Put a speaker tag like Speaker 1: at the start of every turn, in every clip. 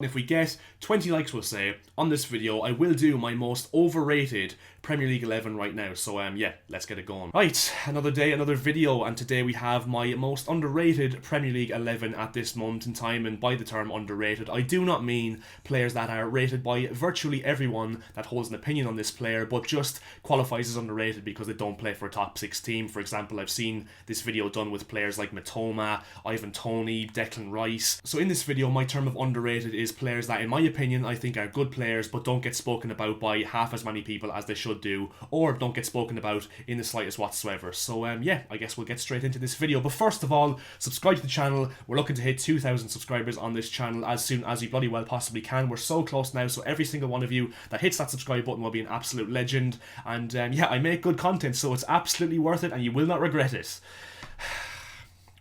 Speaker 1: If we get 20 likes, we'll say, on this video, I will do my most overrated Premier League 11 right now. So yeah, let's get it going. Right, another day, another video, and today we have my most underrated Premier League 11 at this moment in time. And by the term underrated, I do not mean players that are rated by virtually everyone that holds an opinion on this player, but just qualifies as underrated because they don't play for a top 6 team. For example, I've seen this video done with players like Matoma, Ivan Toney, Declan Rice. So in this video, my term of underrated is players that, in my opinion, I think are good players but don't get spoken about by half as many people as they should do, or don't get spoken about in the slightest whatsoever. So yeah, I guess we'll get straight into this video. But first of all, subscribe to the channel. We're looking to hit 2,000 subscribers on this channel as soon as we bloody well possibly can. We're so close now, so every single one of you that hits that subscribe button will be an absolute legend. And yeah, I make good content, so it's absolutely worth it and you will not regret it.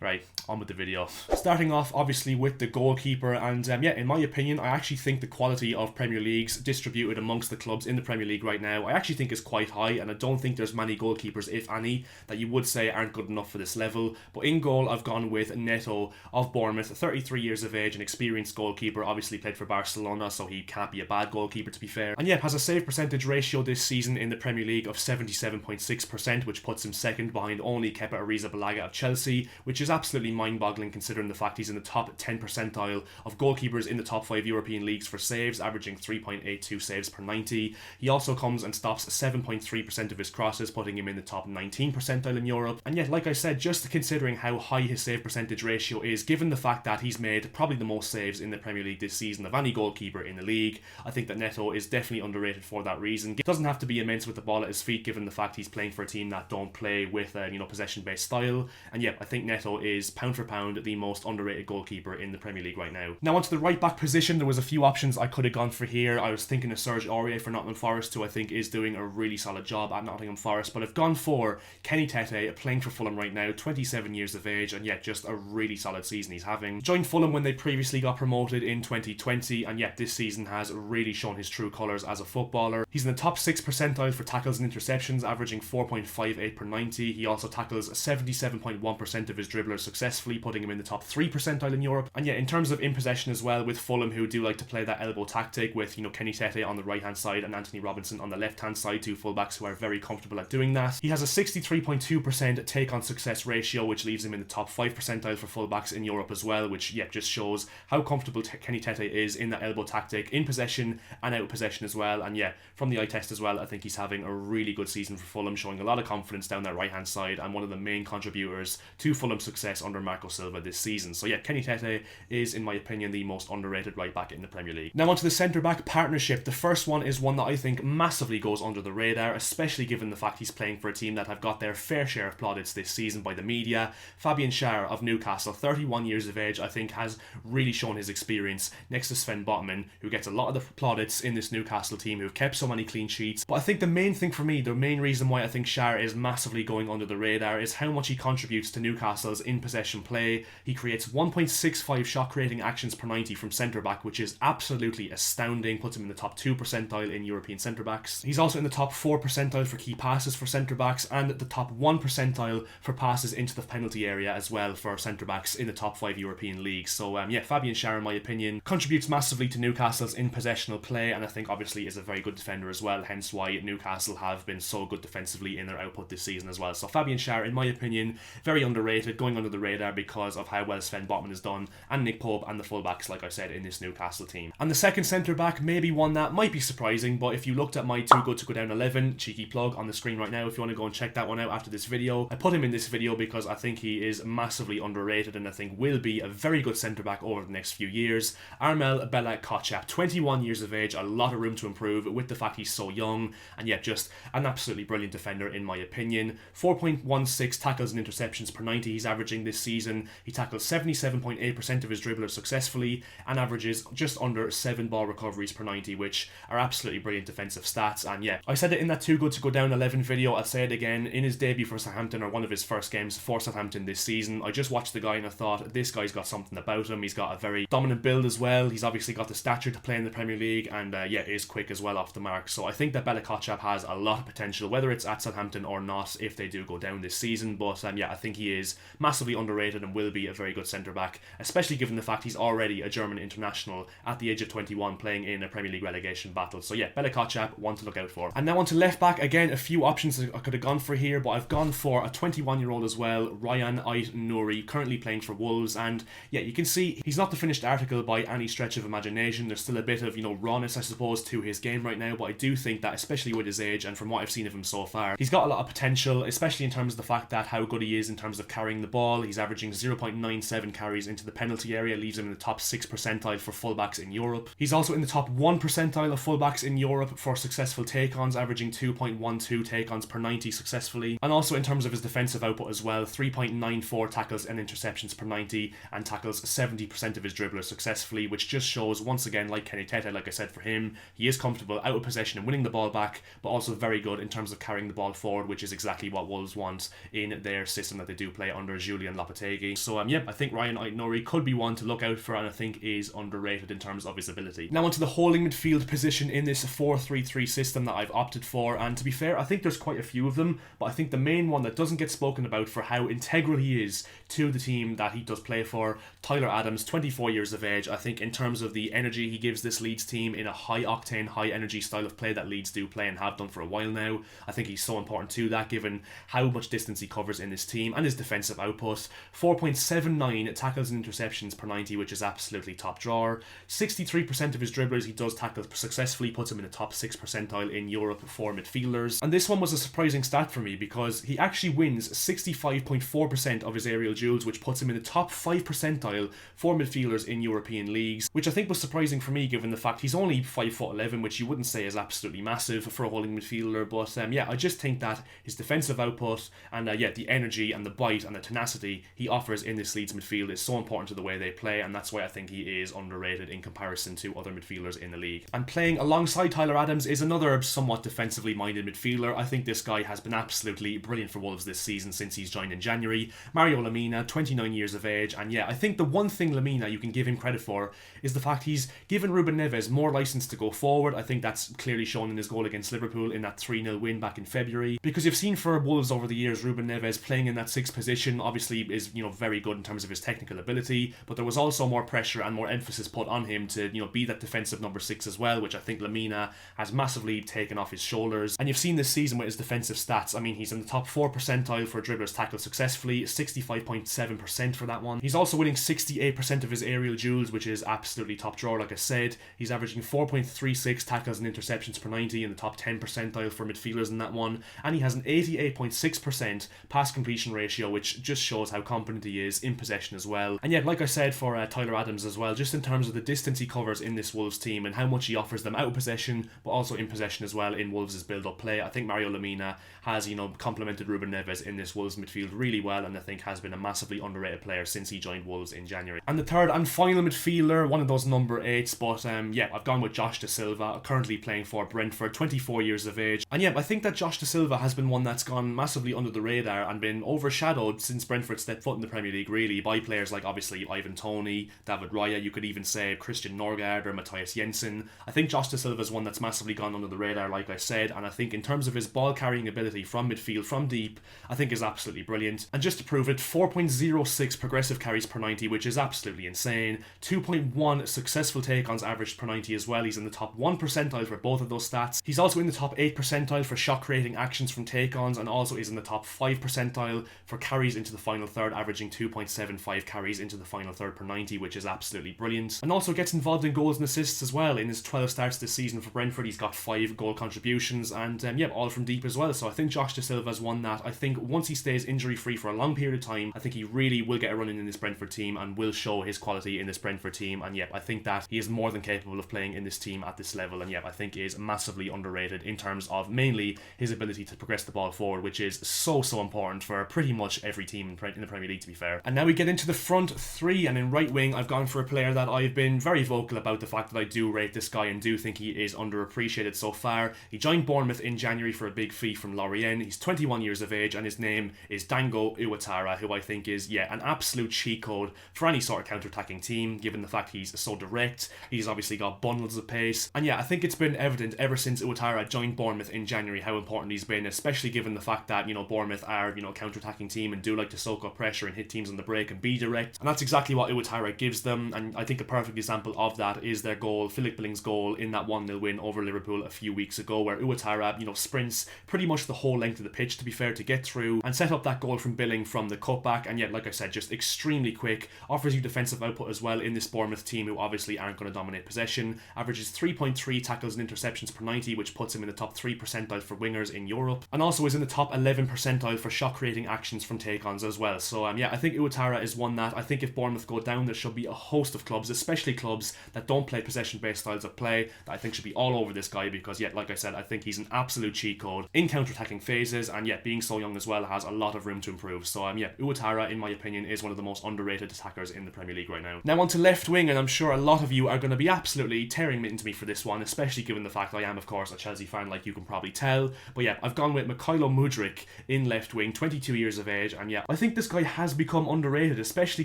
Speaker 1: Right, on with the video. Starting off, obviously, with the goalkeeper, and yeah, in my opinion, I actually think the quality of Premier Leagues distributed amongst the clubs in the Premier League right now, I actually think is quite high, and I don't think there's many goalkeepers, if any, that you would say aren't good enough for this level. But in goal, I've gone with Neto of Bournemouth, 33 years of age, an experienced goalkeeper, obviously played for Barcelona, so he can't be a bad goalkeeper, to be fair. And yeah, has a save percentage ratio this season in the Premier League of 77.6%, which puts him second behind only Kepa Arrizabalaga of Chelsea, which is absolutely mind-boggling considering the fact he's in the top 10 percentile of goalkeepers in the top 5 European leagues for saves, averaging 3.82 saves per 90. He also comes and stops 7.3% of his crosses, putting him in the top 19 percentile in Europe. And yet, like I said, just considering how high his save percentage ratio is, given the fact that he's made probably the most saves in the Premier League this season of any goalkeeper in the league, I think that Neto is definitely underrated for that reason. He doesn't have to be immense with the ball at his feet, given the fact he's playing for a team that don't play with possession-based style. And yeah, I think Neto is pound for pound the most underrated goalkeeper in the Premier League right now. Now onto the right back position, there was a few options I could have gone for here. I was thinking of Serge Aurier for Nottingham Forest, who I think is doing a really solid job at Nottingham Forest, but I've gone for Kenny Tete, playing for Fulham right now, 27 years of age, and yet just a really solid season he's having. Joined Fulham when they previously got promoted in 2020, and yet this season has really shown his true colours as a footballer. He's in the top 6 percentile for tackles and interceptions, averaging 4.58 per 90. He also tackles 77.1% of his dribblers successfully, putting him in the top 3 percentile in Europe. And yeah, in terms of in possession as well, with Fulham, who do like to play that elbow tactic with, Kenny Tete on the right hand side and Anthony Robinson on the left hand side, two fullbacks who are very comfortable at doing that. He has a 63.2% take on success ratio, which leaves him in the top 5 percentile for fullbacks in Europe as well, which yeah, just shows how comfortable Kenny Tete is in that elbow tactic, in possession and out of possession as well. And yeah, from the eye test as well, I think he's having a really good season for Fulham, showing a lot of confidence down that right hand side and one of the main contributors to Fulham's success under Marco Silva this season. So yeah, Kenny Tete is, in my opinion, the most underrated right back in the Premier League. Now onto the centre back partnership. The first one is one that I think massively goes under the radar, especially given the fact he's playing for a team that have got their fair share of plaudits this season by the media. Fabian Schär of Newcastle, 31 years of age, I think has really shown his experience next to Sven Botman, who gets a lot of the plaudits in this Newcastle team, who've kept so many clean sheets. But I think the main thing for me, the main reason why I think Schär is massively going under the radar, is how much he contributes to Newcastle's in possession play. He creates 1.65 shot creating actions per 90 from centre back, which is absolutely astounding, puts him in the top 2 percentile in European centre backs. He's also in the top 4 percentile for key passes for centre backs, and the top 1 percentile for passes into the penalty area as well for centre backs in the top 5 European leagues. So yeah, Fabian Schär, in my opinion, contributes massively to Newcastle's in possessional play, and I think obviously is a very good defender as well, hence why Newcastle have been so good defensively in their output this season as well. So Fabian Schär, in my opinion, very underrated, going under the radar because of how well Sven Botman has done, and Nick Pope and the fullbacks, like I said, in this Newcastle team. And the second centre back, maybe one that might be surprising, but if you looked at my Too Good to Go Down 11, cheeky plug on the screen right now if you want to go and check that one out after this video, I put him in this video because I think he is massively underrated and I think will be a very good centre back over the next few years. Armel Bella-Kotchap, 21 years of age, a lot of room to improve with the fact he's so young, and yet just an absolutely brilliant defender in my opinion. 4.16 tackles and interceptions per 90 he's averaging this season. He tackles 77.8% of his dribblers successfully and averages just under 7 ball recoveries per 90, which are absolutely brilliant defensive stats. And yeah, I said it in that Too Good to Go Down 11 video, I'll say it again, in his debut for Southampton, or one of his first games for Southampton this season, I just watched the guy and I thought, this guy's got something about him. He's got a very dominant build as well. He's obviously got the stature to play in the Premier League, and yeah, is quick as well off the mark. So I think that Bella-Kotchap has a lot of potential, whether it's at Southampton or not, if they do go down this season. But yeah, I think he is massively underrated underrated and will be a very good centre-back, especially given the fact he's already a German international at the age of 21 playing in a Premier League relegation battle. So yeah, Bella Kotchap, one to look out for. And now on to left-back. Again, a few options I could have gone for here, but I've gone for a 21-year-old as well, Ryan Ait-Nouri, currently playing for Wolves. And yeah, you can see he's not the finished article by any stretch of imagination. There's still a bit of, rawness, I suppose, to his game right now, but I do think that, especially with his age and from what I've seen of him so far, he's got a lot of potential, especially in terms of the fact that how good he is in terms of carrying the ball. He's averaging 0.97 carries into the penalty area, leaves him in the top 6 percentile for fullbacks in Europe. He's also in the top 1 percentile of fullbacks in Europe for successful take-ons, averaging 2.12 take-ons per 90 successfully. And also in terms of his defensive output as well, 3.94 tackles and interceptions per 90, and tackles 70% of his dribblers successfully, which just shows, once again, like Kenny Tete, like I said, for him, he is comfortable out of possession and winning the ball back, but also very good in terms of carrying the ball forward, which is exactly what Wolves want in their system that they do play under Julian Lopetegui. So yeah, I think Ryan Ait-Nouri could be one to look out for, and I think is underrated in terms of his ability. Now onto the holding midfield position in this 4-3-3 system that I've opted for, and to be fair, I think there's quite a few of them, but I think the main one that doesn't get spoken about for how integral he is to the team that he does play for, Tyler Adams, 24 years of age. I think in terms of the energy he gives this Leeds team in a high-octane, high-energy style of play that Leeds do play and have done for a while now, I think he's so important to that, given how much distance he covers in this team and his defensive output. 4.79 tackles and interceptions per 90, which is absolutely top drawer. 63% of his dribblers he does tackle successfully, puts him in the top 6 percentile in Europe for midfielders. And this one was a surprising stat for me because he actually wins 65.4% of his aerial duels, which puts him in the top 5 percentile for midfielders in European leagues, which I think was surprising for me given the fact he's only 5'11", which you wouldn't say is absolutely massive for a holding midfielder. But yeah, I just think that his defensive output and yeah, the energy and the bite and the tenacity he offers in this Leeds midfield is so important to the way they play, and that's why I think he is underrated in comparison to other midfielders in the league. And playing alongside Tyler Adams is another somewhat defensively minded midfielder. I think this guy has been absolutely brilliant for Wolves this season since he's joined in January. Mario Lemina, 29 years of age, and yeah, I think the one thing Lemina you can give him credit for is the fact he's given Ruben Neves more license to go forward. I think that's clearly shown in his goal against Liverpool in that 3-0 win back in February, because you've seen for Wolves over the years, Ruben Neves playing in that 6th position obviously is, very good in terms of his technical ability, but there was also more pressure and more emphasis put on him to, be that defensive number 6 as well, which I think Lemina has massively taken off his shoulders. And you've seen this season with his defensive stats. I mean, he's in the top 4 percentile for dribblers tackled successfully, 65.7% for that one. He's also winning 68% of his aerial duels, which is absolutely top drawer, like I said. He's averaging 4.36 tackles and interceptions per 90 in the top 10 percentile for midfielders in that one, and he has an 88.6% pass completion ratio, which just shows how competent he is in possession as well. And yet, like I said for Tyler Adams as well, just in terms of the distance he covers in this Wolves team and how much he offers them out of possession, but also in possession as well in Wolves' build-up play, I think Mario Lemina has, complemented Ruben Neves in this Wolves midfield really well, and I think has been a massively underrated player since he joined Wolves in January. And the third and final midfielder, one of those number 8s, but yeah, I've gone with Josh Da Silva, currently playing for Brentford, 24 years of age. And yeah, I think that Josh Da Silva has been one that's gone massively under the radar and been overshadowed since Brentford stepped foot in the Premier League, really, by players like obviously Ivan Toney, David Raya, you could even say Christian Norgard or Matthias Jensen. I think Josh Da Silva is one that's massively gone under the radar, like I said, and I think in terms of his ball carrying ability from midfield, from deep, I think is absolutely brilliant. And just to prove it, 4.06 progressive carries per 90, which is absolutely insane. 2.1 successful take-ons averaged per 90 as well. He's in the top 1 percentile for both of those stats. He's also in the top 8 percentile for shot creating actions from take-ons, and also is in the top 5 percentile for carries into the final third, averaging 2.75 carries into the final third per 90, which is absolutely brilliant. And also gets involved in goals and assists as well. In his 12 starts this season for Brentford, he's got 5 goal contributions, and yeah, all from deep as well. So I think Josh Da Silva is one that I think once he stays injury free for a long period of time, I think he really will get a run in this Brentford team and will show his quality in this Brentford team. And yeah, I think that he is more than capable of playing in this team at this level, and yeah, I think is massively underrated in terms of mainly his ability to progress the ball forward, which is so important for pretty much every team in the Premier League, to be fair. And now we get into the front three, and in right wing I've gone for a player that I've been very vocal about the fact that I do rate this guy and do think he is underappreciated so far. He joined Bournemouth in January for a big fee from Lorient. He's 21 years of age and his name is Dango Iwatara, who I think is, yeah, an absolute cheat code for any sort of counter-attacking team, given the fact he's so direct. He's obviously got bundles of pace, and yeah, I think it's been evident ever since Iwatara joined Bournemouth in January how important he's been, especially given the fact that, Bournemouth are, a counter-attacking team and do like to soak up pressure. pressure and hit teams on the break and be direct. And that's exactly what Ouattara gives them. And I think a perfect example of that is their goal, Philip Billing's goal in that 1-0 win over Liverpool a few weeks ago, where Ouattara, sprints pretty much the whole length of the pitch, to be fair, to get through and set up that goal from Billing from the cutback. And yet, like I said, just extremely quick, offers you defensive output as well in this Bournemouth team, who obviously aren't going to dominate possession. Averages 3.3 tackles and interceptions per 90, which puts him in the top 3 percentile for wingers in Europe, and also is in the top 11 percentile for shot creating actions from take-ons as well. So yeah, I think Ouattara is one that I think if Bournemouth go down, there should be a host of clubs, especially clubs that don't play possession-based styles of play, that I think should be all over this guy, because yeah, like I said, I think he's an absolute cheat code in counter-attacking phases, and yeah, being so young as well, has a lot of room to improve. So yeah, Ouattara, in my opinion, is one of the most underrated attackers in the Premier League right now. Now on to left wing, and I'm sure a lot of you are going to be absolutely tearing into me for this one, especially given the fact I am, of course, a Chelsea fan, like you can probably tell. But yeah, I've gone with Mykhailo Mudryk in left wing, 22 years of age, and yeah, I think this guy has become underrated, especially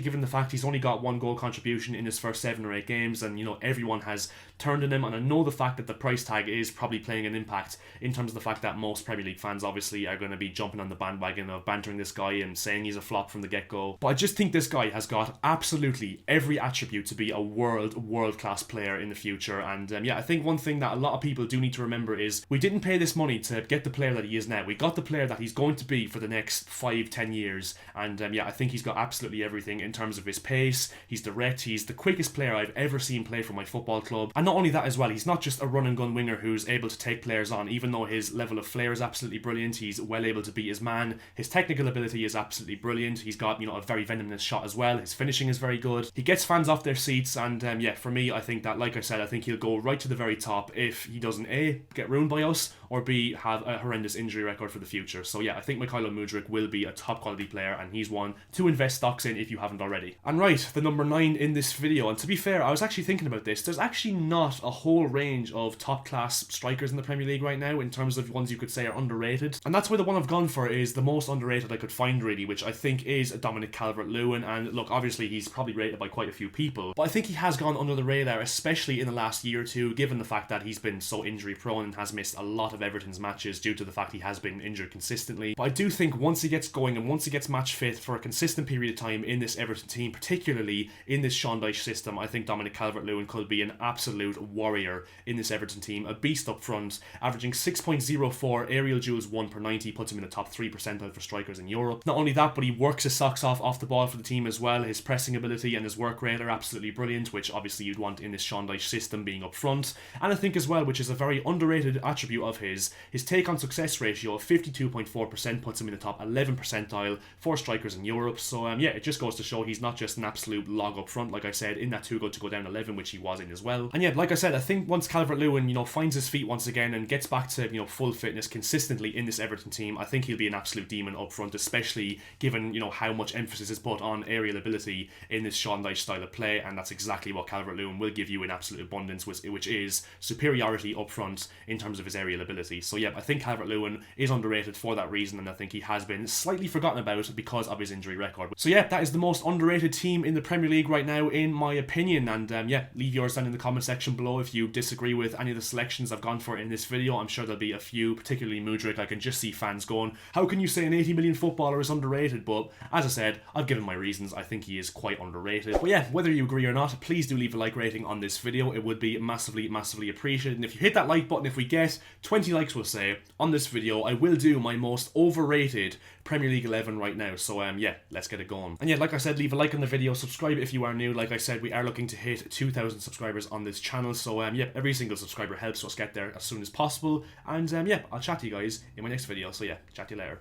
Speaker 1: given the fact he's only got 1 goal contribution in his first 7 or 8 games, and everyone has turned on him, and I know the fact that the price tag is probably playing an impact in terms of the fact that most Premier League fans obviously are going to be jumping on the bandwagon of bantering this guy and saying he's a flop from the get-go. But I just think this guy has got absolutely every attribute to be a world-class player in the future. And yeah, I think one thing that a lot of people do need to remember is we didn't pay this money to get the player that he is now. We got the player that he's going to be for the next 5-10 years. And yeah, I think he's got absolutely everything in terms of his pace. He's direct. He's the quickest player I've ever seen play for my football club. And not only that as well, he's not just a run and gun winger who's able to take players on. Even though his level of flair is absolutely brilliant, he's well able to beat his man. His technical ability is absolutely brilliant. He's got, a very venomous shot as well. His finishing is very good. He gets fans off their seats, and yeah, for me, I think that, like I said, I think he'll go right to the very top if he doesn't A, get ruined by us, or B, have a horrendous injury record for the future. So yeah, I think Mykhailo Mudryk will be a top quality player, and he's one to invest stocks in if you haven't already. And right, the number 9 in this video, and to be fair, I was actually thinking about this, there's actually not a whole range of top class strikers in the Premier League right now in terms of ones you could say are underrated, and that's why the one I've gone for is the most underrated I could find really, which I think is Dominic Calvert-Lewin. And look, obviously he's probably rated by quite a few people, but I think he has gone under the radar, especially in the last year or two, given the fact that he's been so injury prone and has missed a lot of Everton's matches due to the fact he has been injured consistently. But I do think once he gets going and once he gets match fit for a consistent period of time in this Everton team, particularly in this Sean Dyche system, I think Dominic Calvert-Lewin could be an absolute warrior in this Everton team, a beast up front, averaging 6.04 aerial duels 1 per 90, puts him in the top 3 percentile for strikers in Europe. Not only that, but he works his socks off the ball for the team as well. His pressing ability and his work rate are absolutely brilliant, which obviously you'd want in this Sean Dyche system, being up front. And I think as well, which is a very underrated attribute of his take on success ratio of 52.4% puts him in the top 11 percentile for strikers in Europe. So yeah, it just goes to show he's not just an absolute log up front, like I said, in that too good to go down 11, which he was in as well. And yeah, like I said, I think once Calvert-Lewin, finds his feet once again and gets back to, full fitness consistently in this Everton team, I think he'll be an absolute demon up front, especially given, how much emphasis is put on aerial ability in this Sean Dyche style of play, and that's exactly what Calvert-Lewin will give you in absolute abundance, which is superiority up front in terms of his aerial ability. So yeah, I think Calvert-Lewin is underrated for that reason, and I think he has been slightly forgotten about because of his injury record. So yeah, that is the most underrated team in the Premier League right now, in my opinion. And yeah, leave yours down in the comment section below if you disagree with any of the selections I've gone for in this video. I'm sure there'll be a few, particularly Mudryk. I can just see fans going, how can you say an 80 million footballer is underrated? But as I said, I've given my reasons. I think he is quite underrated. But yeah, whether you agree or not, please do leave a like rating on this video. It would be massively appreciated. And if you hit that like button, if we get 20 likes, we'll say, on this video, I will do my most overrated Premier League 11 right now. So yeah, let's get it going. And yeah, like I said, leave a like on the video, subscribe if you are new. Like I said, we are looking to hit 2,000 subscribers on this channel. So yeah, every single subscriber helps us get there as soon as possible. And yeah, I'll chat to you guys in my next video. So yeah, chat to you later.